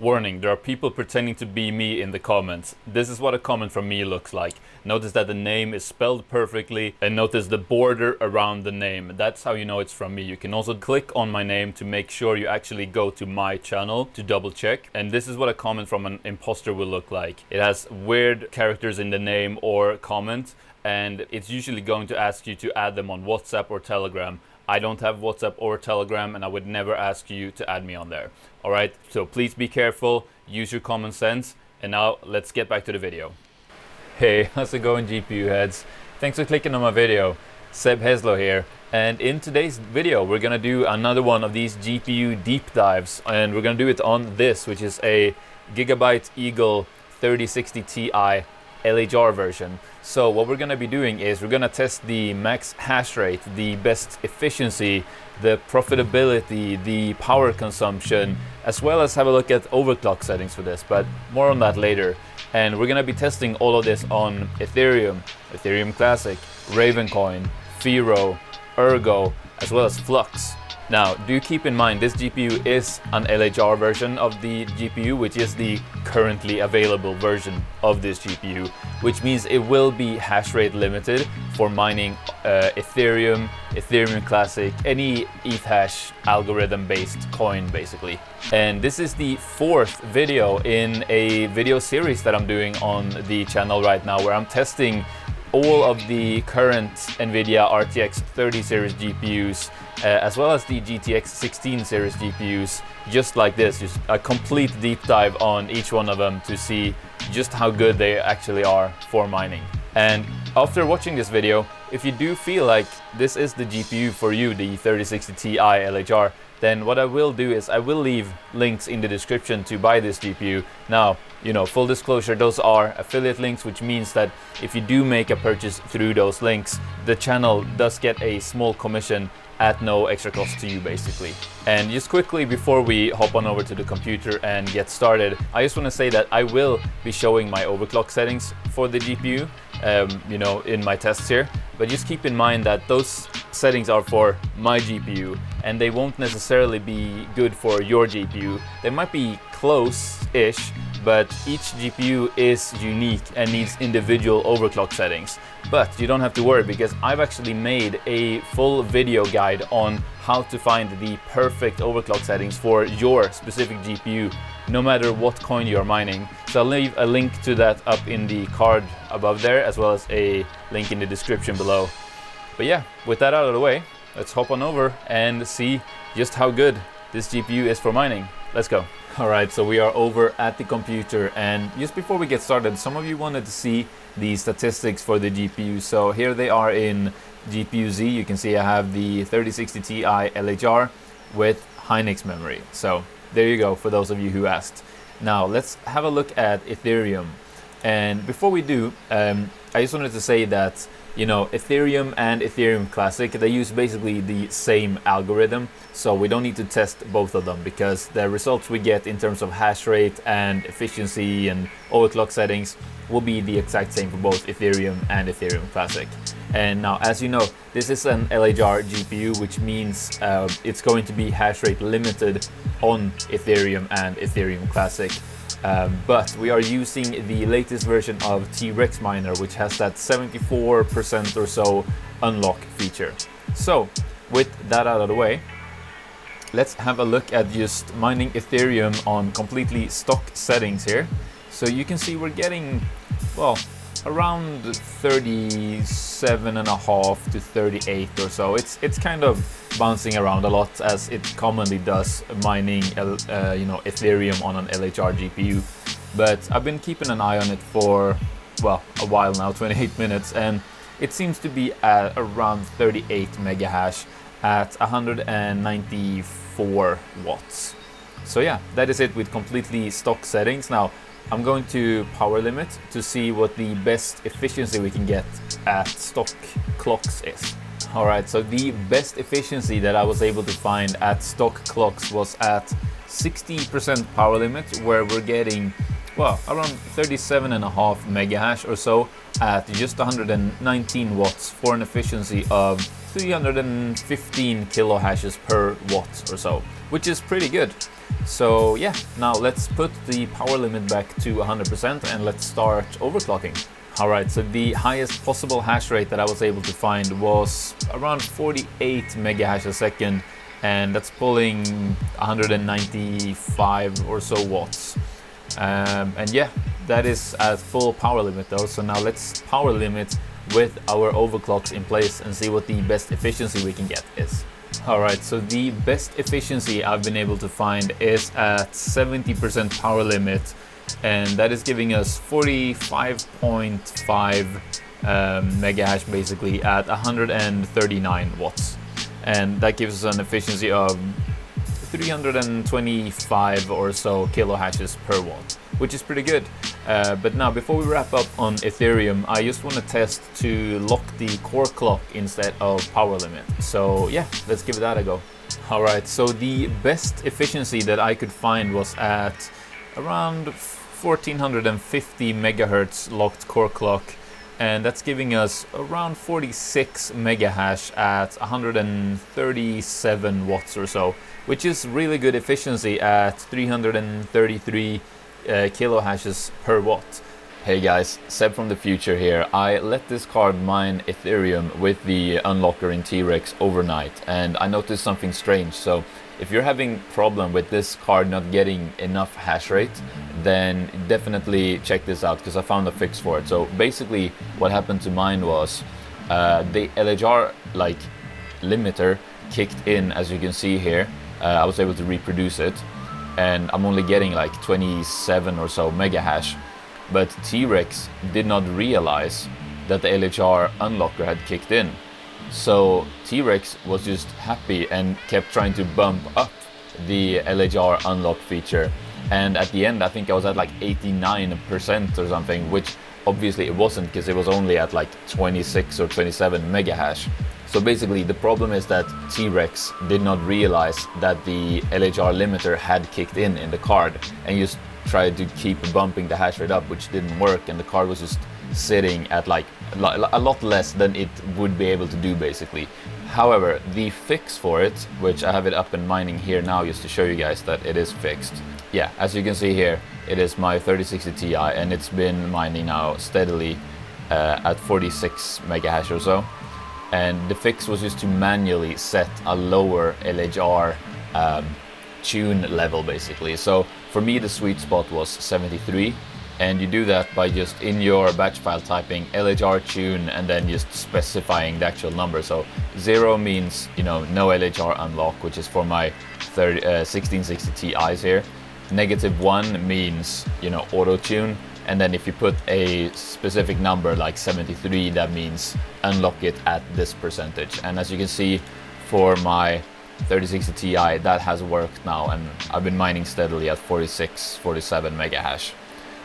Warning, there are people pretending to be me in the comments. This is what a comment from me looks like. Notice that the name is spelled perfectly, and notice the border around the name. That's how you know it's from me. You can also click on my name to make sure you actually go to my channel to double check. And this is what a comment from an imposter will look like. It has weird characters in the name or comment, and it's usually going to ask you to add them on WhatsApp or Telegram. I don't have WhatsApp or Telegram, and I would never ask you to add me on there. All right, so please be careful, use your common sense, and now let's get back to the video. Hey, how's it going, GPU heads? Thanks for clicking on my video. Seb Heslo here, and in today's video we're gonna do another one of these GPU deep dives, and we're gonna do it on this, which is a Gigabyte Eagle 3060 Ti LHR version. So what we're going to be doing is we're going to test the max hash rate, the best efficiency, the profitability, the power consumption, as well as have a look at overclock settings for this, but more on that later. And we're going to be testing all of this on Ethereum, Ethereum Classic, Ravencoin, FIRO, Ergo, as well as Flux. Now, do keep in mind this GPU is an LHR version of the GPU, which is the currently available version of this GPU, which means it will be hash rate limited for mining Ethereum, Ethereum Classic, any ETH hash algorithm based coin basically. And this is the fourth video in a video series that I'm doing on the channel right now, where I'm testing all of the current NVIDIA RTX 30 series GPUs, as well as the GTX 16 series GPUs, just like this, just a complete deep dive on each one of them to see just how good they actually are for mining. And after watching this video, if you do feel like this is the GPU for you, the 3060 Ti LHR, then what I will do is I will leave links in the description to buy this GPU. Now, you know, full disclosure, those are affiliate links, which means that if you do make a purchase through those links, the channel does get a small commission at no extra cost to you basically. And just quickly before we hop on over to the computer and get started, I just want to say that I will be showing my overclock settings for the GPU, you know, in my tests here. But just keep in mind that those settings are for my GPU and they won't necessarily be good for your GPU. They might be close-ish, but each GPU is unique and needs individual overclock settings. But you don't have to worry, because I've actually made a full video guide on how to find the perfect overclock settings for your specific GPU, no matter what coin you're mining. So I'll leave a link to that up in the card above there, as well as a link in the description below. But yeah, with that out of the way, let's hop on over and see just how good this GPU is for mining. Let's go. Alright, so we are over at the computer, and just before we get started, some of you wanted to see the statistics for the GPU. So here they are in GPU-Z. You can see I have the 3060 Ti LHR with Hynix memory. So there you go, for those of you who asked. Now let's have a look at Ethereum. And before we do, I just wanted to say that, you know, Ethereum and Ethereum Classic, they use basically the same algorithm, so we don't need to test both of them, because the results we get in terms of hash rate and efficiency and overclock settings will be the exact same for both Ethereum and Ethereum Classic. And now, as you know, this is an LHR GPU, which means it's going to be hash rate limited on Ethereum and Ethereum Classic. But we are using the latest version of T-Rex Miner, which has that 74% or so unlock feature. So with that out of the way, let's have a look at just mining Ethereum on completely stock settings here. So you can see we're getting, well, around 37.5 to 38 or so. It's kind of bouncing around a lot, as it commonly does mining you know, Ethereum on an LHR GPU. But I've been keeping an eye on it for, well, a while now, 28 minutes, and it seems to be at around 38 mega hash at 194 watts. So yeah, that is it with completely stock settings. Now I'm going to power limit to see what the best efficiency we can get at stock clocks is. Alright, so the best efficiency that I was able to find at stock clocks was at 60% power limit, where we're getting, well, around 37.5 mega hash or so at just 119 watts for an efficiency of 315 kilo hashes per watt or so, which is pretty good. So yeah, now let's put the power limit back to 100% and let's start overclocking. Alright, so the highest possible hash rate that I was able to find was around 48 mega hash a second, and that's pulling 195 or so watts. And yeah, that is at full power limit though, so now let's power limit with our overclocks in place and see what the best efficiency we can get is. Alright, so the best efficiency I've been able to find is at 70% power limit, and that is giving us 45.5 mega hash basically at 139 watts. And that gives us an efficiency of 325 or so kilo hashes per watt, which is pretty good. But now, before we wrap up on Ethereum, I just want to test to lock the core clock instead of power limit. So yeah, let's give that a go. Alright, so the best efficiency that I could find was at around 1450 megahertz locked core clock, and that's giving us around 46 mega hash at 137 watts or so, which is really good efficiency at 333 kilo hashes per watt. Hey guys, Seb from the future here. I let this card mine Ethereum with the unlocker in T-Rex overnight, and I noticed something strange. So if you're having problem with this card not getting enough hash rate, then definitely check this out, because I found a fix for it. So basically what happened to mine was the LHR limiter kicked in, as you can see here. I was able to reproduce it, and I'm only getting like 27 or so mega hash. But T-Rex did not realize that the LHR unlocker had kicked in. So T-Rex was just happy and kept trying to bump up the LHR unlock feature. And at the end, I think I was at like 89% or something, which obviously it wasn't, because it was only at like 26 or 27 mega hash. So basically the problem is that T-Rex did not realize that the LHR limiter had kicked in the card, and just tried to keep bumping the hash rate up, which didn't work, and the card was just sitting at like a lot less than it would be able to do basically. However, the fix for it, which I have it up and mining here now just to show you guys that it is fixed. Yeah, as you can see here, it is my 3060 Ti, and it's been mining now steadily at 46 mega hash or so. And the fix was just to manually set a lower LHR tune level basically. So for me the sweet spot was 73, and you do that by just in your batch file typing LHR tune and then just specifying the actual number. So 0 means, you know, no LHR unlock, which is for my 1660 Ti's here. -1 means, you know, auto tune. And then if you put a specific number like 73, that means unlock it at this percentage. And as you can see, for my 3060 Ti, that has worked now, and I've been mining steadily at 46, 47 mega hash.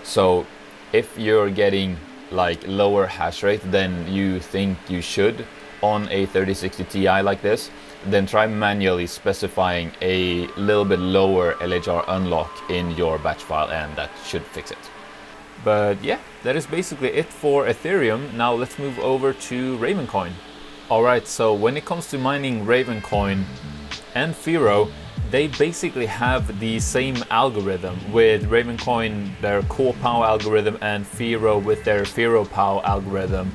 So if you're getting like lower hash rate than you think you should on a 3060 Ti like this, then try manually specifying a little bit lower LHR unlock in your batch file, and that should fix it. But yeah, that is basically it for Ethereum. Now let's move over to Ravencoin. Alright, so when it comes to mining Ravencoin and Firo, they basically have the same algorithm, with Ravencoin their core POW algorithm and Firo with their Firo POW algorithm,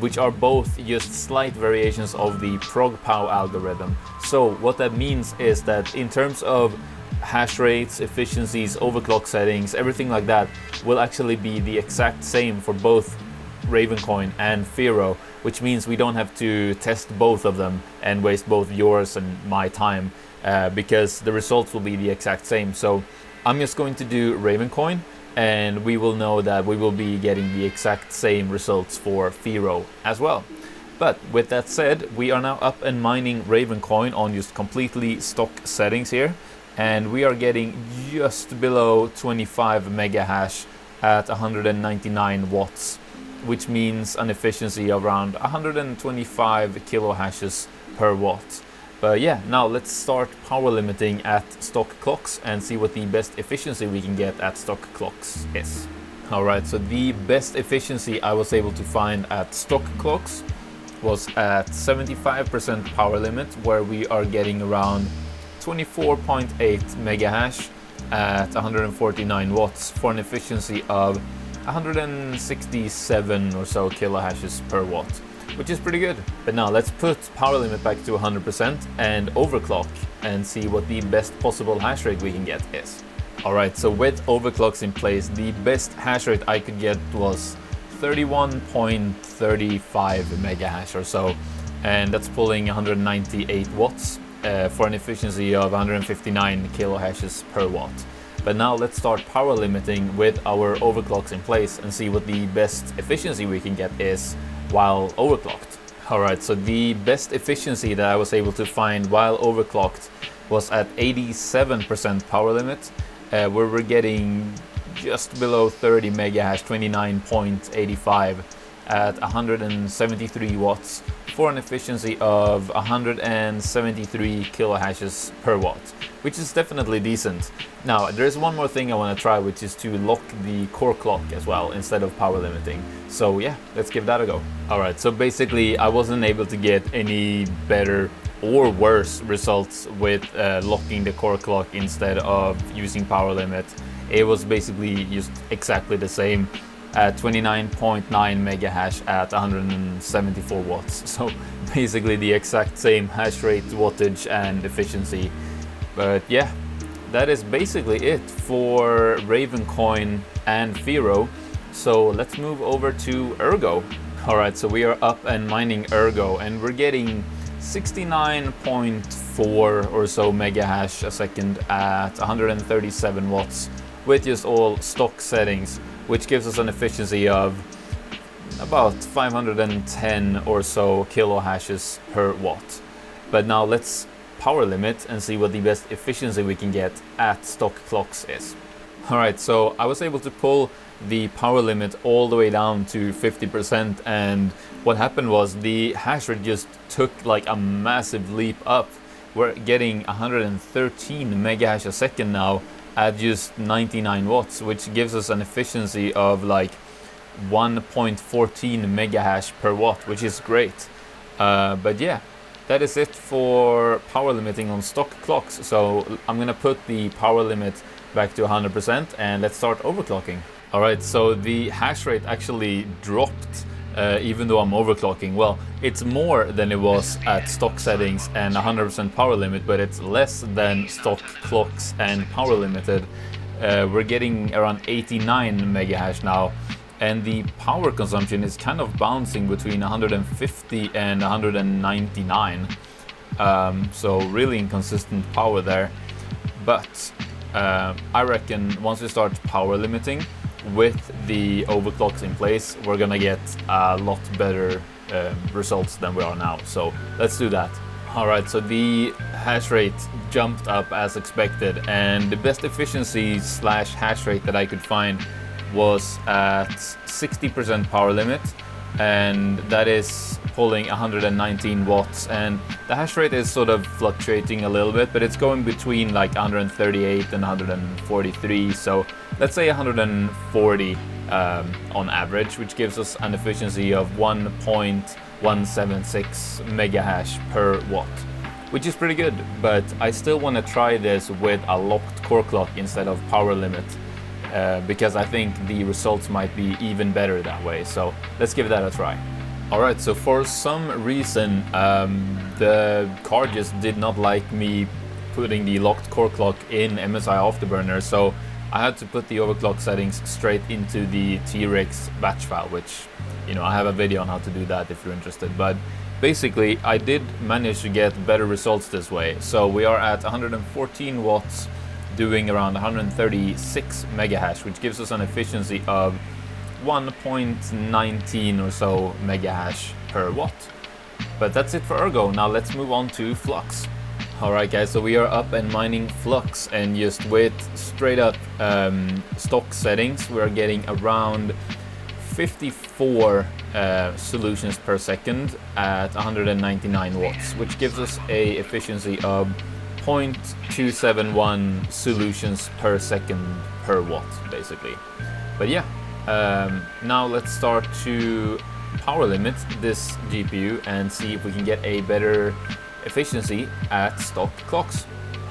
which are both just slight variations of the prog POW algorithm. So what that means is that in terms of hash rates, efficiencies, overclock settings, everything like that will actually be the exact same for both Ravencoin and Firo, which means we don't have to test both of them and waste both yours and my time, because the results will be the exact same. So I'm just going to do Ravencoin, and we will know that we will be getting the exact same results for Firo as well. But with that said, we are now up and mining Ravencoin on just completely stock settings here, and we are getting just below 25 mega hash at 199 watts, which means an efficiency of around 125 kilo hashes per watt. But yeah, now let's start power limiting at stock clocks and see what the best efficiency we can get at stock clocks is. Alright, so the best efficiency I was able to find at stock clocks was at 75% power limit, where we are getting around 24.8 mega hash at 149 watts for an efficiency of 167 or so kilohashes per watt, which is pretty good. But now let's put power limit back to 100% and overclock and see what the best possible hash rate we can get is. Alright, so with overclocks in place, the best hash rate I could get was 31.35 mega hash or so, and that's pulling 198 watts for an efficiency of 159 kilohashes per watt. But now let's start power limiting with our overclocks in place and see what the best efficiency we can get is while overclocked. Alright, so the best efficiency that I was able to find while overclocked was at 87% power limit, where we're getting just below 30 mega hash, 29.85 at 173 watts for an efficiency of 173 kilohashes per watt, which is definitely decent. Now, there's one more thing I want to try, which is to lock the core clock as well instead of power limiting. So yeah, let's give that a go. Alright, so basically I wasn't able to get any better or worse results with locking the core clock instead of using power limit. It was basically just exactly the same at 29.9 mega hash at 174 watts. So basically the exact same hash rate, wattage and efficiency. But yeah, that is basically it for Ravencoin and Firo. So let's move over to Ergo. Alright, so we are up and mining Ergo and we're getting 69.4 or so mega hash a second at 137 watts with just all stock settings, which gives us an efficiency of about 510 or so kilohashes per watt. But now let's power limit and see what the best efficiency we can get at stock clocks is. Alright, so I was able to pull the power limit all the way down to 50%, and what happened was the hash rate just took like a massive leap up. We're getting 113 mega hash a second now at just 99 watts, which gives us an efficiency of like 1.14 mega hash per watt, which is great. But yeah, that is it for power limiting on stock clocks. So I'm gonna put the power limit back to 100% and let's start overclocking. Alright, so the hash rate actually dropped even though I'm overclocking. Well, it's more than it was at stock settings and 100% power limit, but it's less than stock clocks and power limited. We're getting around 89 mega hash now, and the power consumption is kind of bouncing between 150 and 199. So really inconsistent power there. But I reckon once we start power limiting with the overclocks in place, we're gonna get a lot better results than we are now. So let's do that. Alright, so the hash rate jumped up as expected, and the best efficiency slash hash rate that I could find was at 60% power limit, and that is pulling 119 watts, and the hash rate is sort of fluctuating a little bit, but it's going between like 138 and 143, so let's say 140 on average, which gives us an efficiency of 1.176 mega hash per watt, which is pretty good. But I still want to try this with a locked core clock instead of power limit, because I think the results might be even better that way. So let's give that a try. Alright, so for some reason the card just did not like me putting the locked core clock in MSI Afterburner, so I had to put the overclock settings straight into the T-Rex batch file, which, you know, I have a video on how to do that if you're interested. But basically I did manage to get better results this way. So we are at 114 watts doing around 136 mega hash, which gives us an efficiency of 1.19 or so mega hash per watt. But that's it for Ergo. Now let's move on to Flux. Alright guys, so we are up and mining Flux, and just with straight up stock settings, we are getting around 54 solutions per second at 199 watts, which gives us a efficiency of 0.271 solutions per second per watt, basically. But yeah, now let's start to power limit this GPU and see if we can get a better efficiency at stock clocks.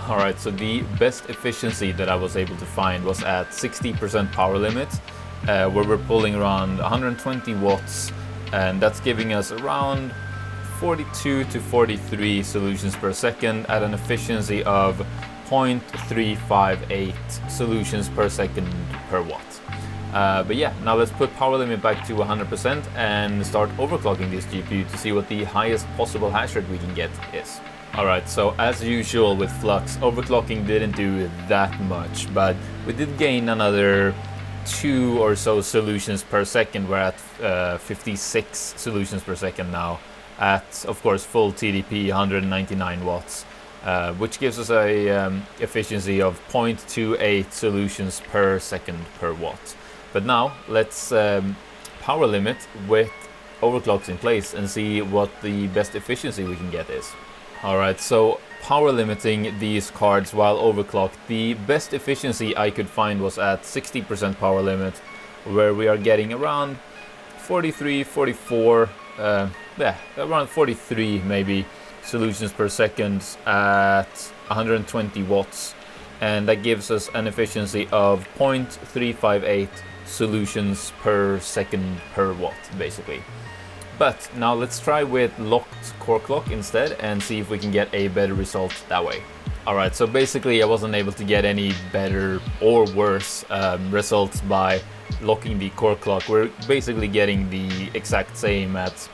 Alright, so the best efficiency that I was able to find was at 60% power limit, where we're pulling around 120 watts, and that's giving us around 42 to 43 solutions per second at an efficiency of 0.358 solutions per second per watt. But yeah, now let's put power limit back to 100% and start overclocking this GPU to see what the highest possible hash rate we can get is. Alright, so as usual with Flux, overclocking didn't do that much, but we did gain another 2 or so solutions per second. We're at 56 solutions per second now at, of course, full TDP, 199 watts, which gives us a efficiency of 0.28 solutions per second per watt. But now let's power limit with overclocks in place and see what the best efficiency we can get is. Alright, so power limiting these cards while overclocked, the best efficiency I could find was at 60% power limit, where we are getting around 43, 44, yeah, around 43 maybe solutions per second at 120 watts, and that gives us an efficiency of 0.358 solutions per second per watt basically. But now let's try with locked core clock instead and see if we can get a better result that way. Alright, so basically I wasn't able to get any better or worse results by locking the core clock. We're basically getting the exact same at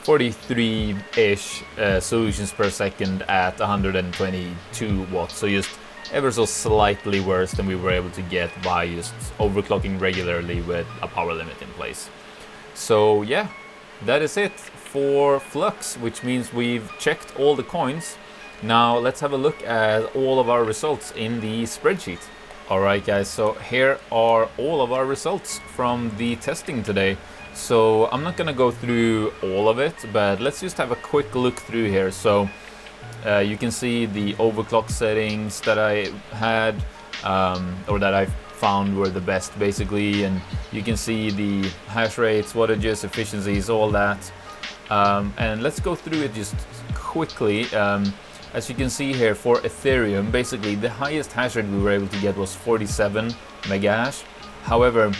43-ish solutions per second at 122 watts, so just ever so slightly worse than we were able to get by just overclocking regularly with a power limit in place. So yeah, that is it for Flux, which means we've checked all the coins. Now let's have a look at all of our results in the spreadsheet. Alright guys, so here are all of our results from the testing today. So I'm not gonna go through all of it, but let's just have a quick look through here. So you can see the overclock settings that I had, or that I found were the best basically, and you can see the hash rates, wattages, efficiencies, all that. And let's go through it just quickly. As you can see here for Ethereum, basically the highest hash rate we were able to get was 47 mega hash. However,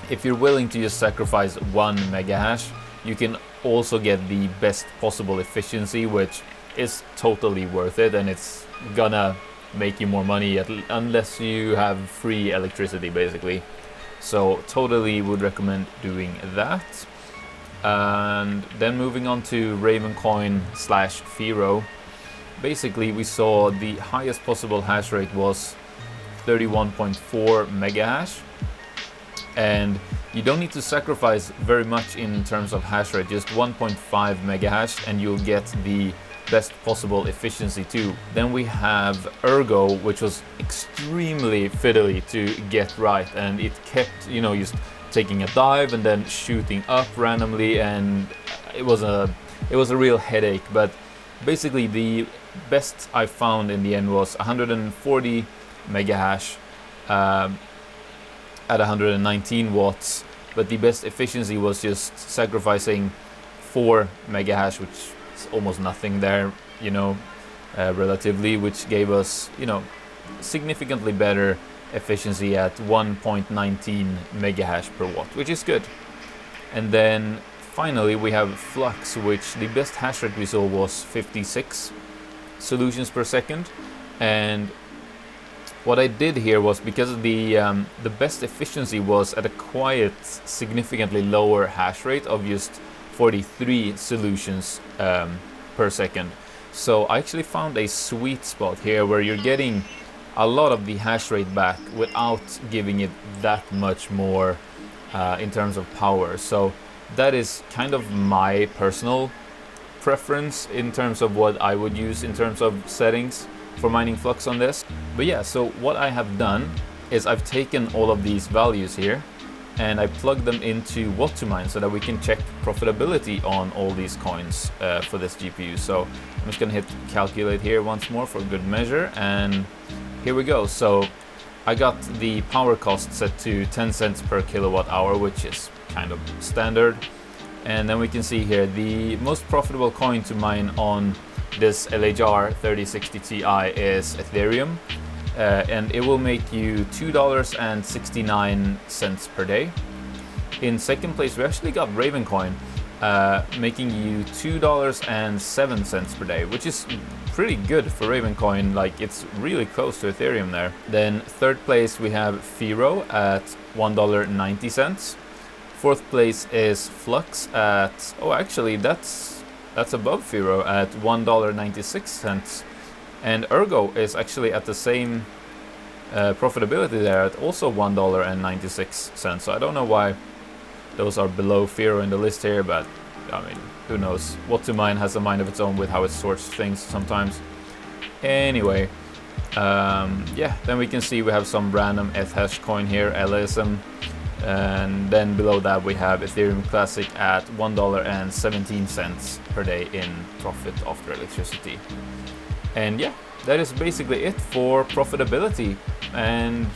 if you're willing to just sacrifice 1 mega hash, you can also get the best possible efficiency, which is totally worth it, and it's gonna make you more money unless you have free electricity basically. So totally would recommend doing that. And then moving on to Ravencoin /Firo, basically we saw the highest possible hash rate was 31.4 mega hash, and you don't need to sacrifice very much in terms of hash rate, just 1.5 mega hash and you'll get the best possible efficiency too. Then we have Ergo, which was extremely fiddly to get right, and it kept, you know, just taking a dive and then shooting up randomly, and it was a real headache. But basically the best I found in the end was 140 mega hash at 119 watts, but the best efficiency was just sacrificing 4 mega hash, which is almost nothing there, you know, relatively, which gave us, you know, significantly better efficiency at 1.19 mega hash per watt, which is good. And then finally we have Flux, which the best hash rate we saw was 56 solutions per second. And what I did here was, because the best efficiency was at a quiet, significantly lower hash rate of just 43 solutions per second. So I actually found a sweet spot here where you're getting a lot of the hash rate back without giving it that much more in terms of power. So that is kind of my personal preference in terms of what I would use in terms of settings for mining Flux on this. But yeah, so what I have done is I've taken all of these values here and I plugged them into whattomine so that we can check profitability on all these coins for this GPU. So I'm just gonna hit calculate here once more for good measure, and here we go. So I got the power cost set to 10 cents per kilowatt hour, which is kind of standard. And then we can see here the most profitable coin to mine on this LHR 3060 Ti is Ethereum, and it will make you $2.69 per day. In second place, we actually got Ravencoin, making you $2.07 per day, which is pretty good for Ravencoin. Like, it's really close to Ethereum there. Then third place we have Firo at $1.90. Fourth place is Flux at, oh actually that's above Firo at $1.96. And Ergo is actually at the same profitability there at also $1.96. So I don't know why those are below Firo in the list here, but I mean, who knows? Whattomine has a mind of its own with how it sorts things sometimes. Anyway, yeah, then we can see we have some random Eth coin here, LSM, and then below that we have Ethreum Classic at $1.17 per day in profit after electricity. And yeah, that is basically it for profitability and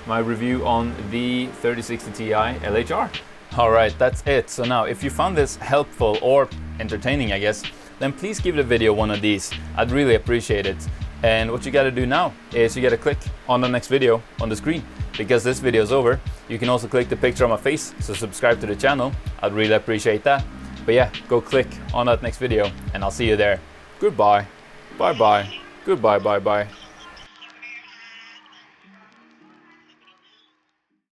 my review on the 3060 Ti LHR. Alright, that's it. So now, if you found this helpful or entertaining, I guess, then please give the video one of these. I'd really appreciate it. And what you gotta do now is you gotta click on the next video on the screen. Because this video is over, you can also click the picture on my face, so subscribe to the channel. I'd really appreciate that. But yeah, go click on that next video, and I'll see you there. Goodbye. Bye-bye. Goodbye, bye-bye.